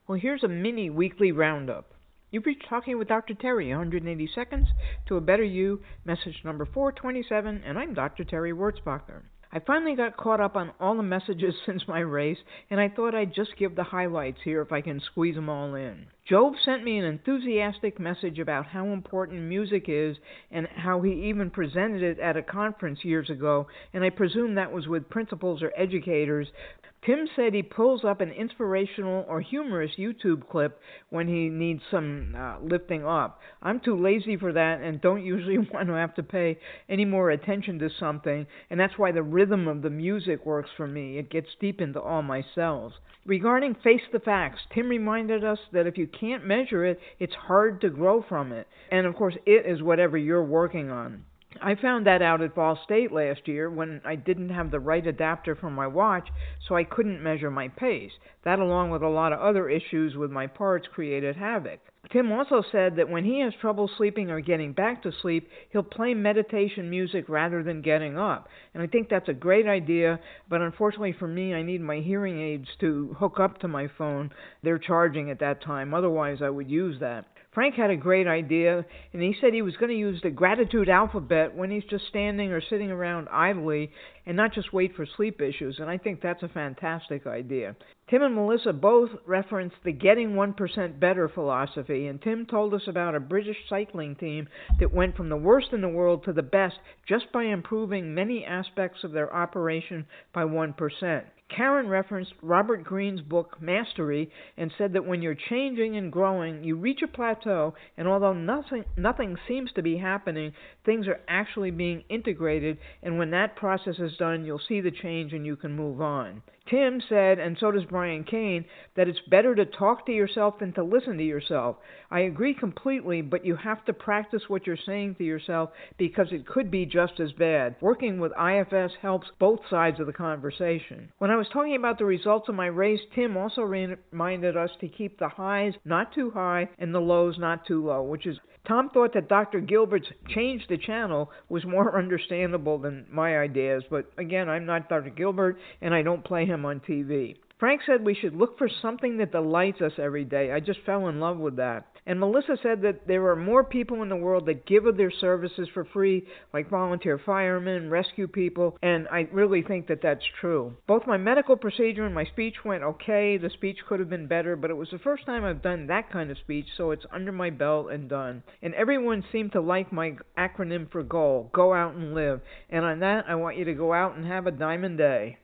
Well, here's a mini weekly roundup. You've reached Talking with Dr. Terry, 180 Seconds to a Better You, message number 427, and I'm Dr. Terry Wurzbacher. I finally got caught up on all the messages since my race, and I thought I'd just give the highlights here if I can squeeze them all in. Jove sent me an enthusiastic message about how important music is and how he even presented it at a conference years ago, and I presume that was with principals or educators. Tim said he pulls up an inspirational or humorous YouTube clip when he needs some lifting up. I'm too lazy for that and don't usually want to have to pay any more attention to something, and that's why the rhythm of the music works for me. It gets deep into all my cells. Regarding Face the Facts, Tim reminded us that if you can't measure it, it's hard to grow from it. And of course, it is whatever you're working on. I found that out at Ball State last year when I didn't have the right adapter for my watch, so I couldn't measure my pace. That, along with a lot of other issues with my parts, created havoc. Tim also said that when he has trouble sleeping or getting back to sleep, he'll play meditation music rather than getting up. And I think that's a great idea, but unfortunately for me, I need my hearing aids to hook up to my phone. They're charging at that time. Otherwise, I would use that. Frank had a great idea, and he said he was going to use the gratitude alphabet when he's just standing or sitting around idly and not just wait for sleep issues, and I think that's a fantastic idea. Tim and Melissa both referenced the Getting 1% Better philosophy, and Tim told us about a British cycling team that went from the worst in the world to the best just by improving many aspects of their operation by 1%. Karen referenced Robert Greene's book Mastery and said that when you're changing and growing, you reach a plateau, and although nothing seems to be happening, things are actually being integrated, and when that process is done, you'll see the change and you can move on. Tim said, and so does Brian Kane, that it's better to talk to yourself than to listen to yourself. I agree completely, but you have to practice what you're saying to yourself because it could be just as bad. Working with IFS helps both sides of the conversation. When I was talking about the results of my race, Tim also reminded us to keep the highs not too high and the lows not too low, which is Tom thought that Dr. Gilbert's change the channel was more understandable than my ideas, but again, I'm not Dr. Gilbert and I don't play him on TV. Frank said we should look for something that delights us every day. I just fell in love with that. And Melissa said that there are more people in the world that give of their services for free, like volunteer firemen, rescue people, and I really think that that's true. Both my medical procedure and my speech went okay. The speech could have been better, but it was the first time I've done that kind of speech, so it's under my belt and done. And everyone seemed to like my acronym for GOAL, Go Out and Live. And on that, I want you to go out and have a diamond day.